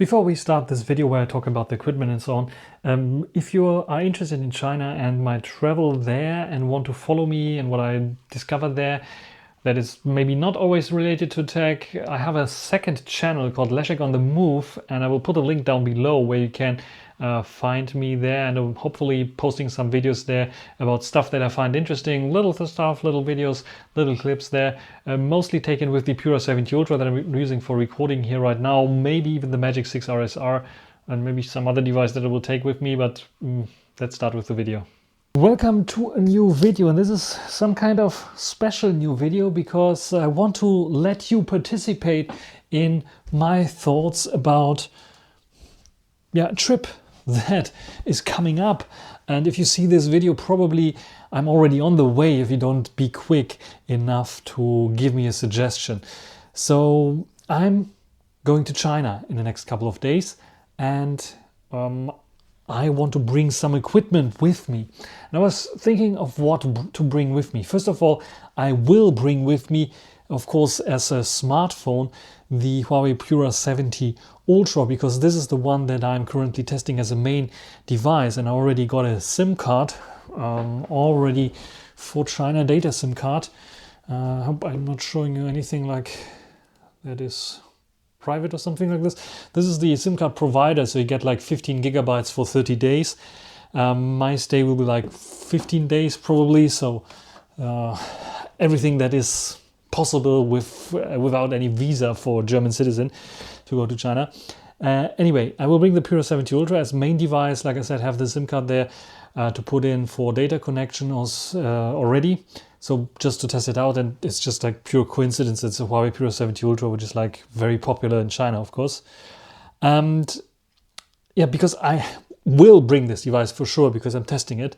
Before we start this video where I talk about the equipment and so on, if you are interested in China and my travel there and want to follow me and what I discovered there, that is maybe not always related to tech, I have a second channel called Leszek on the Move, and I will put a link down below where you can find me there, and I'm hopefully posting some videos there about stuff that I find interesting, little stuff, little videos, little clips there, mostly taken with the Pura 70 Ultra that I'm using for recording here right now, maybe even the Magic 6 RSR and maybe some other device that I will take with me, but let's start with the video. Welcome to a new video, and this is some kind of special new video because I want to let you participate in my thoughts about a trip that is coming up. And if you see this video, probably I'm already on the way if you don't be quick enough to give me a suggestion. So I'm going to China in the next couple of days, and I want to bring some equipment with me. And I was thinking of what to bring with me. First of all, I will bring with me, of course, as a smartphone, the Huawei Pura 70 Ultra, because this is the one that I'm currently testing as a main device. And I already got a SIM card, already for China data SIM card. I hope I'm not showing you anything like that is private or something like this. This is the SIM card provider, so you get like 15 gigabytes for 30 days. My stay will be like 15 days probably, so everything that is possible without any visa for a German citizen to go to China. Anyway, I will bring the Pura 70 Ultra as main device. Like I said, have the SIM card there to put in for data connection already. So just to test it out, and it's just like pure coincidence. It's a Huawei Pura 70 Ultra, which is like very popular in China, of course. And yeah, because I will bring this device for sure because I'm testing it.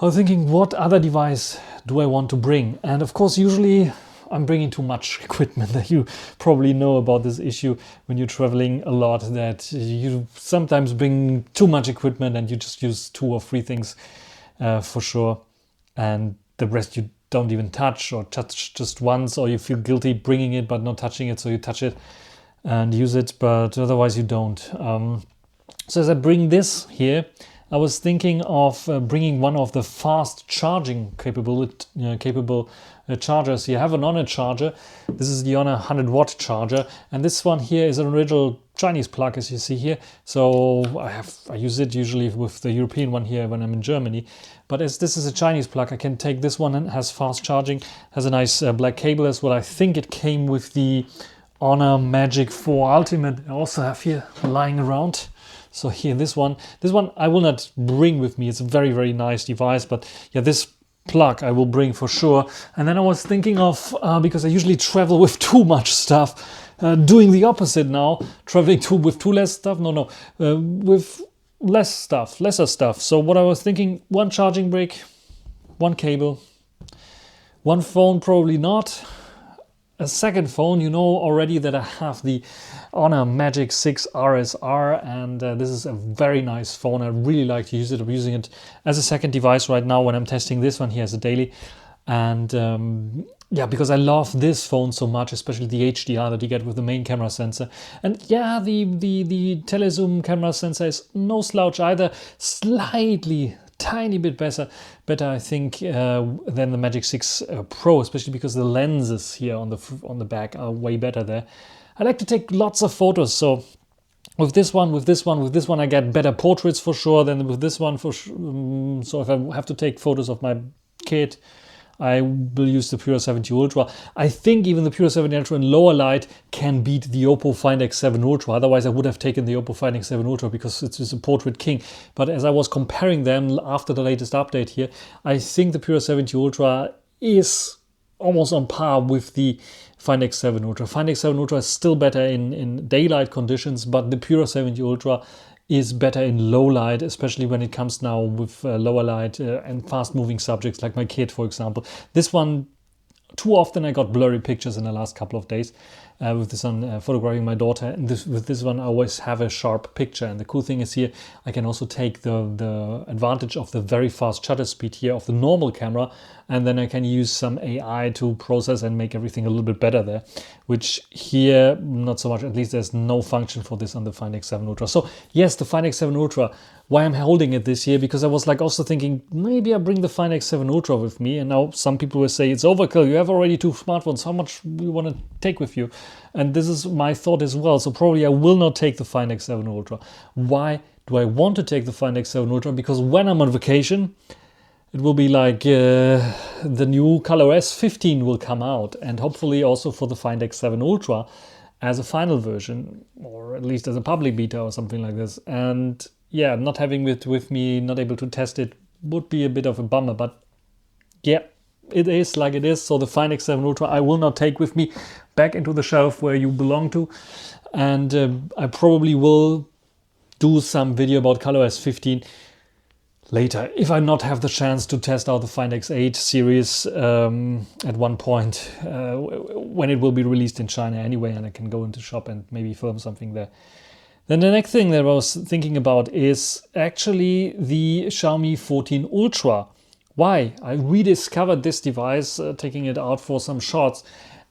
I was thinking, what other device do I want to bring? And of course, usually I'm bringing too much equipment. That you probably know about this issue when you're traveling a lot, that you sometimes bring too much equipment and you just use 2 or 3 things for sure. And the rest you don't even touch, or touch just once, or you feel guilty bringing it but not touching it, so you touch it and use it, but otherwise you don't. So as I bring this here, I was thinking of bringing one of the fast charging capable chargers. You have an Honor charger. This is the Honor 100-watt charger, and this one here is an original Chinese plug, as you see here. So I use it usually with the European one here when I'm in Germany. But as this is a Chinese plug, I can take this one, and has fast charging, has a nice black cable as well. I think it came with the Honor Magic 4 Ultimate. I also have here lying around. So here, this one I will not bring with me. It's a very, very nice device, but yeah, this plug I will bring for sure. And then I was thinking of, because I usually travel with too much stuff, doing the opposite now, traveling with too less stuff. With lesser stuff. So what I was thinking, 1 charging brick, 1 cable, 1 phone, probably not. A second phone, you know already that I have the Honor Magic 6 RSR, and this is a very nice phone. I really like to use it. I'm using it as a second device right now when I'm testing this one here as a daily. And yeah, because I love this phone so much, especially the HDR that you get with the main camera sensor. And yeah, the telezoom camera sensor is no slouch either, slightly tiny bit better I think than the Magic 6 Pro, especially because the lenses here on the back are way better there. I like to take lots of photos, so with this one I get better portraits for sure than with this one for sure. So if I have to take photos of my kid, I will use the Pura 70 Ultra. I think even the Pura 70 Ultra in lower light can beat the Oppo Find X7 Ultra. Otherwise, I would have taken the Oppo Find X7 Ultra because it's a portrait king. But as I was comparing them after the latest update here, I think the Pura 70 Ultra is almost on par with the Find X7 Ultra. Find X7 Ultra is still better in daylight conditions, but the Pura 70 Ultra is better in low light, especially when it comes now with lower light and fast moving subjects like my kid, for example. This one, too often I got blurry pictures in the last couple of days. with this one photographing my daughter, and with this one I always have a sharp picture. And the cool thing is here I can also take the advantage of the very fast shutter speed here of the normal camera, and then I can use some AI to process and make everything a little bit better there, which here not so much. At least there's no function for this on the Find X7 Ultra. So yes, the Find X7 Ultra, why I'm holding it this year, because I was like also thinking maybe I bring the Find X7 Ultra with me, and now some people will say it's overkill, you have already 2 smartphones, how much do you want to take with you? And this is my thought as well. So probably I will not take the Find X7 Ultra. Why do I want to take the Find X7 Ultra? Because when I'm on vacation, it will be like the new ColorOS 15 will come out, and hopefully also for the Find X7 Ultra as a final version, or at least as a public beta or something like this. And yeah, not having it with me, not able to test it, would be a bit of a bummer. But yeah, it is like it is. So the Find X7 Ultra I will not take with me back into the shelf where you belong to. And I probably will do some video about ColorOS 15 later, if I not have the chance to test out the Find X8 series at one point when it will be released in China anyway, and I can go into shop and maybe film something there. Then the next thing that I was thinking about is actually the Xiaomi 14 Ultra. Why? I rediscovered this device, taking it out for some shots,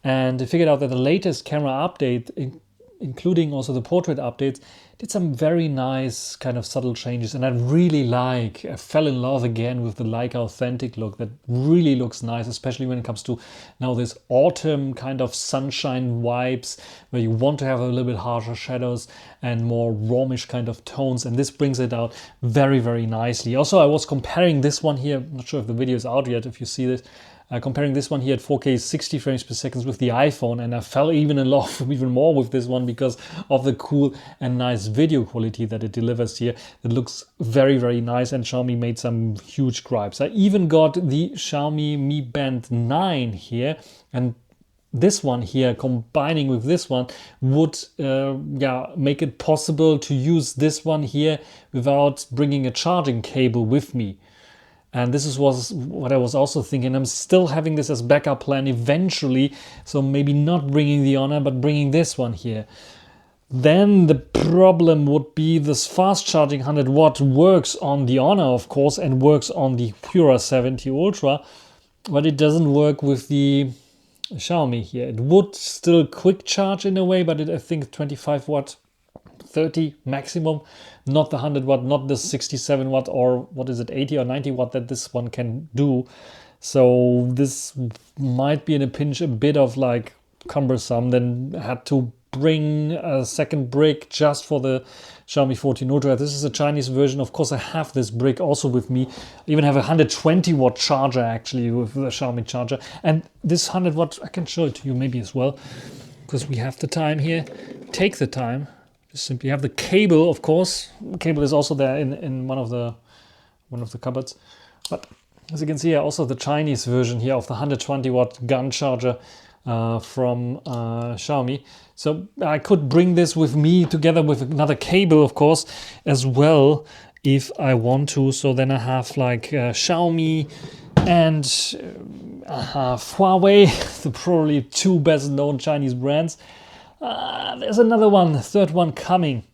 and figured out that the latest camera update, including also the portrait updates, did some very nice kind of subtle changes. And I fell in love again with the Leica Authentic look that really looks nice, especially when it comes to now this autumn kind of sunshine vibes where you want to have a little bit harsher shadows and more warmish kind of tones. And this brings it out very, very nicely. Also, I was comparing this one here, I'm not sure if the video is out yet, if you see this, comparing this one here at 4K 60 frames per second with the iPhone, and I fell even in love even more with this one because of the cool and nice video quality that it delivers here. It looks very, very nice, and Xiaomi made some huge gripes. I even got the Xiaomi Mi Band 9 here, and this one here combining with this one would make it possible to use this one here without bringing a charging cable with me. And this was what I was also thinking. I'm still having this as backup plan eventually. So maybe not bringing the Honor, but bringing this one here. Then the problem would be this fast charging 100 watt works on the Honor, of course, and works on the Pura 70 Ultra. But it doesn't work with the Xiaomi here. It would still quick charge in a way, but I think 25 watt, 30 maximum, not the 100 watt, not the 67 watt, or what is it, 80 or 90 watt that this one can do. So this might be in a pinch a bit of like cumbersome. Then I had to bring a second brick just for the Xiaomi 14 Ultra. This is a Chinese version. Of course, I have this brick also with me. I even have a 120 watt charger actually with the Xiaomi charger. And this 100 watt, I can show it to you maybe as well, because we have the time here. Take the time. Just simply have the cable, of course. The cable is also there in one of the cupboards. But as you can see here, also the Chinese version here of the 120 watt gun charger from Xiaomi. So I could bring this with me together with another cable, of course, as well, if I want to. So then I have like Xiaomi and Huawei, the probably 2 best known Chinese brands. There's another one, third one coming,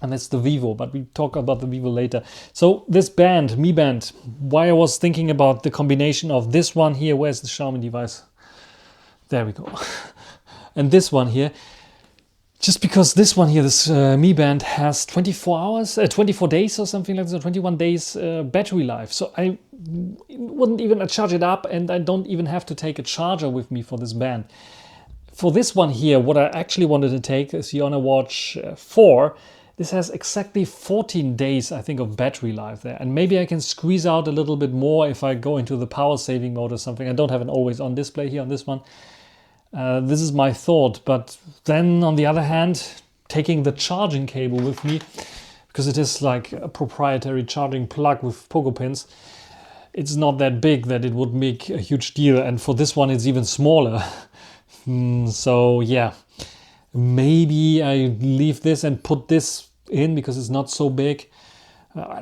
and that's the Vivo, but we talk about the Vivo later. So this band, Mi Band, why I was thinking about the combination of this one here, where's the Xiaomi device? There we go. And this one here, just because this one here, this Mi Band has 24 days or something like that, 21 days battery life. So I wouldn't even charge it up, and I don't even have to take a charger with me for this band. For this one here, what I actually wanted to take is the Honor Watch 4. This has exactly 14 days, I think, of battery life there. And maybe I can squeeze out a little bit more if I go into the power saving mode or something. I don't have an always on display here on this one. This is my thought. But then on the other hand, taking the charging cable with me, because it is like a proprietary charging plug with pogo pins, it's not that big that it would make a huge deal. And for this one, it's even smaller. So yeah, maybe I leave this and put this in because it's not so big.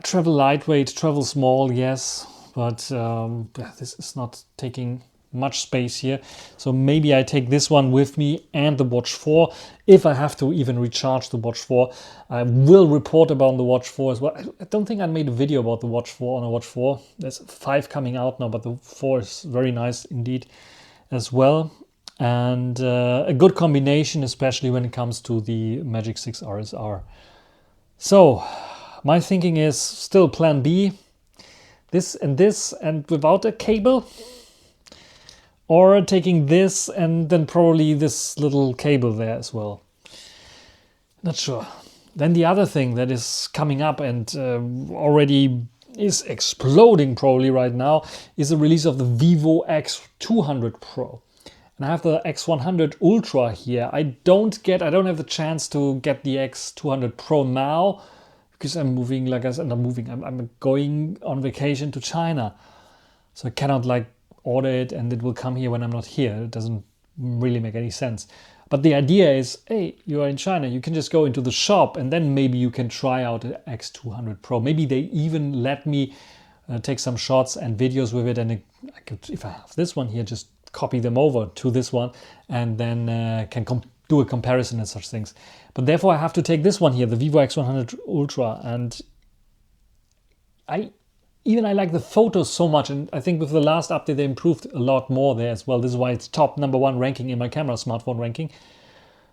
Travel lightweight, travel small, yes, but this is not taking much space here. So maybe I take this one with me and the Watch 4. If I have to even recharge the Watch 4, I will report about the Watch 4 as well. I don't think I made a video about the Watch 4 on a Watch 4. There's 5 coming out now, but the 4 is very nice indeed as well. And a good combination, especially when it comes to the Magic 6 RSR. So my thinking is still plan B, this and without a cable, or taking this and then probably this little cable there as well. Not sure. Then the other thing that is coming up and already is exploding probably right now is the release of the Vivo X200 Pro. And I have the X100 Ultra here. I don't have the chance to get the X200 Pro now because I'm moving, like I said, I'm going on vacation to China. So I cannot like order it and it will come here when I'm not here. It doesn't really make any sense. But the idea is, hey, you are in China, you can just go into the shop and then maybe you can try out an X200 Pro. Maybe they even let me take some shots and videos with it, and I could, if I have this one here, just copy them over to this one and then can do a comparison and such things. But therefore I have to take this one here, the Vivo X100 Ultra, and I like the photos so much, and I think with the last update they improved a lot more there as well. This is why it's top #1 ranking in my camera smartphone ranking.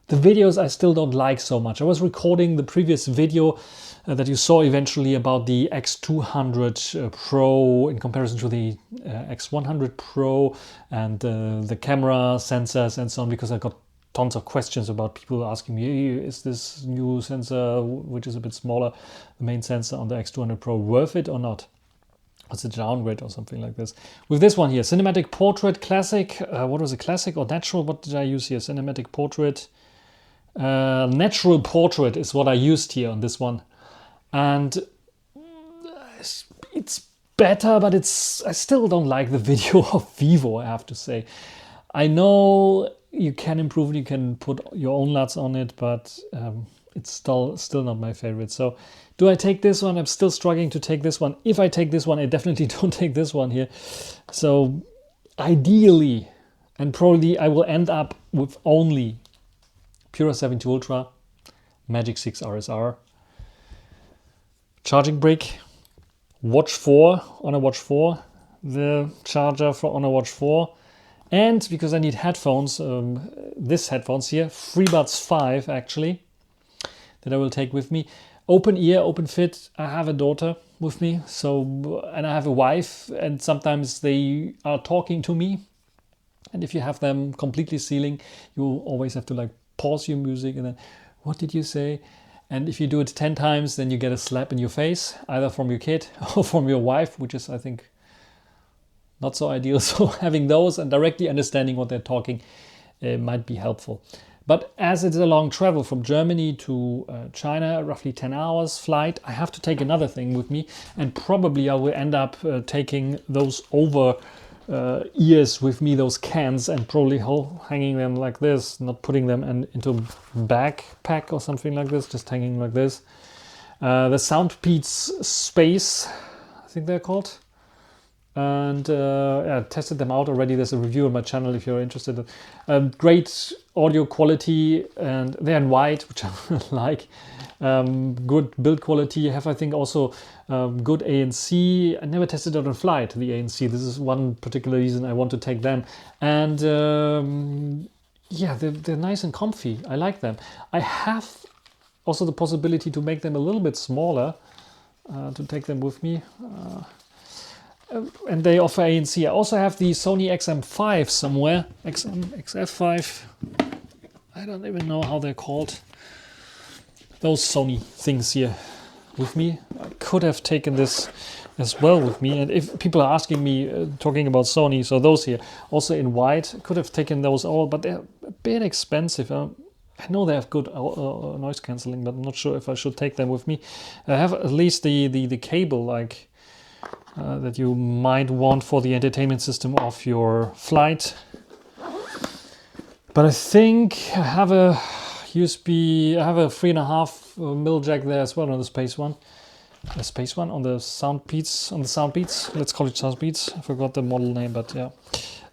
The videos I still don't like so much. I was recording the previous video that you saw eventually about the X200 Pro in comparison to the X100 Pro and the camera sensors and so on, because I got tons of questions about people asking me, is this new sensor, which is a bit smaller, the main sensor on the X200 Pro, worth it or not? What's a downgrade or something like this? With this one here, Cinematic Portrait Classic. What was it, Classic or Natural? What did I use here? Cinematic Portrait. Natural Portrait is what I used here on this one. And it's better, but I still don't like the video of Vivo, I have to say. I know you can improve it, you can put your own LUTs on it, but it's still not my favorite. So do I take this one? I'm still struggling to take this one. If I take this one, I definitely don't take this one here. So ideally, and probably I will end up with only Pura 72 Ultra, Magic 6 RSR, charging brick, Watch 4 on a Watch 4, the charger for on a Watch 4, and because I need headphones, this headphones here, FreeBuds 5 actually, that I will take with me. Open ear, open fit. I have a daughter with me, so, and I have a wife, and sometimes they are talking to me. And if you have them completely sealing, you always have to like pause your music and then, what did you say? And if you do it 10 times, then you get a slap in your face, either from your kid or from your wife, which is, I think, not so ideal. So having those and directly understanding what they're talking might be helpful. But as it's a long travel from Germany to China, roughly 10 hours flight, I have to take another thing with me. And probably I will end up taking those over ears with me, those cans, and probably hanging them like this, not putting them into a backpack or something like this, just hanging like this. The Soundpeats Space, I think they're called. And yeah, tested them out already. There's a review on my channel if you're interested. Great audio quality, and they're in white, which I like. Good build quality. Have, I think, also good ANC. I never tested it on flight, the ANC. This is one particular reason I want to take them. And yeah, they're nice and comfy. I like them. I have also the possibility to make them a little bit smaller, to take them with me. And they offer ANC. I also have the Sony XM5 somewhere. XF5. I don't even know how they're called. Those Sony things here with me. I could have taken this as well with me. And if people are asking me, talking about Sony, so those here, also in white, I could have taken those all, but they're a bit expensive. I know they have good noise cancelling, but I'm not sure if I should take them with me. I have at least the cable, like, that you might want for the entertainment system of your flight. But I think I have a USB, I have a 3.5 mil jack there as well on the space one. The space one on the Soundbeats, let's call it Soundbeats. I forgot the model name, but yeah.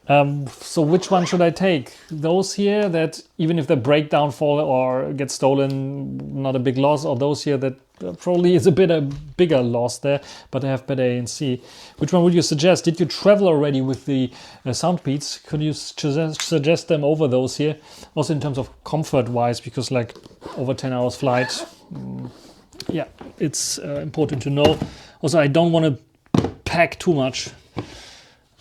So which one should I take? Those here that even if they break down, fall or get stolen, not a big loss, or those here that probably is a bit a bigger loss there, but they have better ANC. Which one would you suggest? Did you travel already with the Soundbeats? Could you suggest them over those here? Also in terms of comfort-wise, because like over 10 hours flight, yeah, it's important to know. Also, I don't want to pack too much.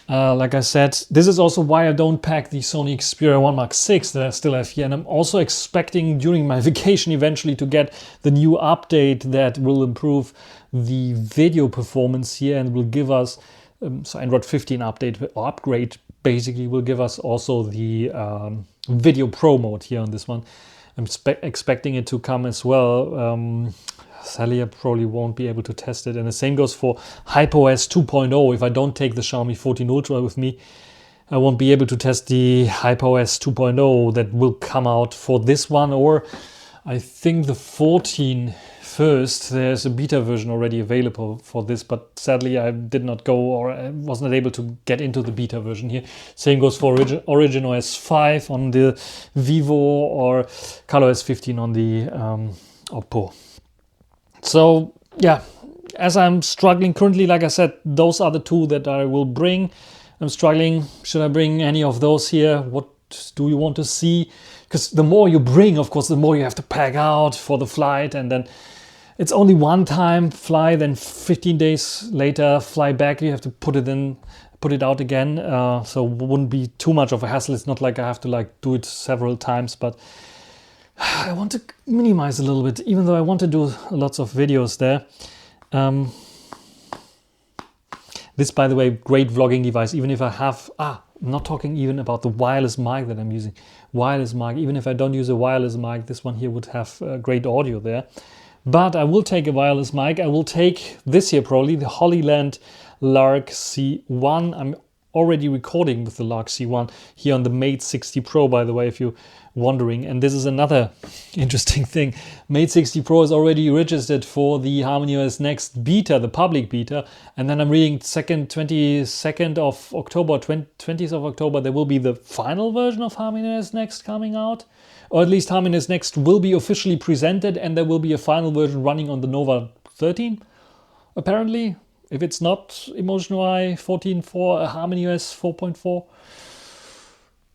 Like I said, this is also why I don't pack the Sony Xperia 1 Mark 6 that I still have here. And I'm also expecting during my vacation eventually to get the new update that will improve the video performance here and will give us, so Android 15 update or upgrade basically will give us also the Video Pro mode here on this one. I'm expecting it to come as well. Sadly, I probably won't be able to test it. And the same goes for HyperOS 2.0. If I don't take the Xiaomi 14 Ultra with me, I won't be able to test the HyperOS 2.0 that will come out for this one. Or I think the 14 first, there's a beta version already available for this. But sadly, I did not go or I was not able to get into the beta version here. Same goes for Origin OS 5 on the Vivo or ColorOS 15 on the Oppo. So yeah, as I'm struggling currently, like I said, those are the two that I will bring. I'm struggling. Should I bring any of those here? What do you want to see? Because the more you bring, of course, the more you have to pack out for the flight. And then it's only one time fly, then 15 days later fly back. You have to put it out again. So it wouldn't be too much of a hassle. It's not like I have to like do it several times, but I want to minimize a little bit, even though I want to do lots of videos there. This, by the way, great vlogging device, even if I have, I'm not talking even about the wireless mic that I'm using. Wireless mic, even if I don't use a wireless mic, this one here would have great audio there. But I will take a wireless mic. I will take this here probably, the Hollyland Lark C1. I'm already recording with the Lark C1 here on the Mate 60 Pro, by the way, if you're wondering. And this is another interesting thing. Mate 60 Pro is already registered for the HarmonyOS Next beta, the public beta. And then I'm reading 22nd of October, 20th of October, there will be the final version of HarmonyOS Next coming out. Or at least HarmonyOS Next will be officially presented and there will be a final version running on the Nova 13, apparently. If it's not Emotion UI 14.4, HarmonyOS 4.4,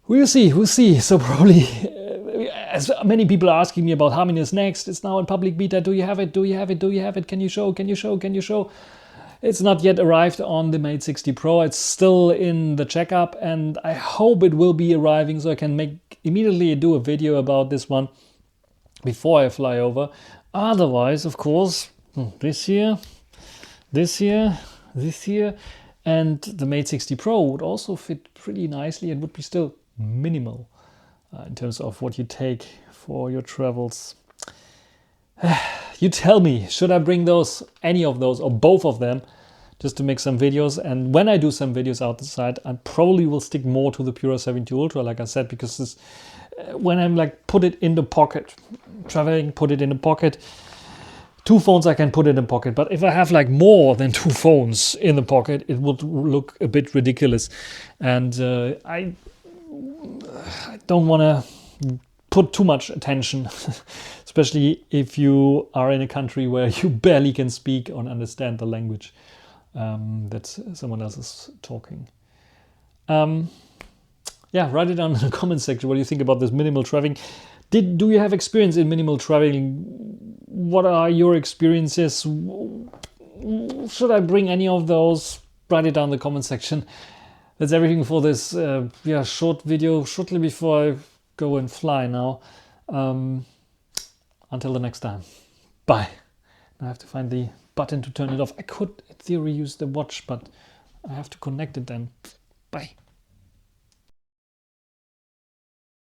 we'll see. So probably, as many people are asking me about HarmonyOS Next, it's now in public beta. Do you have it? Do you have it? Do you have it? Can you show? Can you show? Can you show? It's not yet arrived on the Mate 60 Pro. It's still in the checkup, and I hope it will be arriving so I can immediately do a video about this one before I fly over. Otherwise, of course, this here, and the Mate 60 Pro would also fit pretty nicely and would be still minimal in terms of what you take for your travels. You tell me, should I bring those, any of those, or both of them, just to make some videos? And when I do some videos outside, I probably will stick more to the Pura 70 Ultra, like I said, because this, when I'm like put it in the pocket, traveling, put it in the pocket. Two phones I can put in the pocket, but if I have like more than two phones in the pocket, it would look a bit ridiculous. And I don't want to put too much attention, especially if you are in a country where you barely can speak or understand the language that someone else is talking. Yeah, write it down in the comment section. What do you think about this minimal traveling? Do you have experience in minimal traveling? What are your experiences? Should I bring any of those? Write it down in the comment section. That's everything for this short video, shortly before I go and fly now. Until the next time. Bye. Now I have to find the button to turn it off. I could, in theory, use the watch, but I have to connect it then. Bye.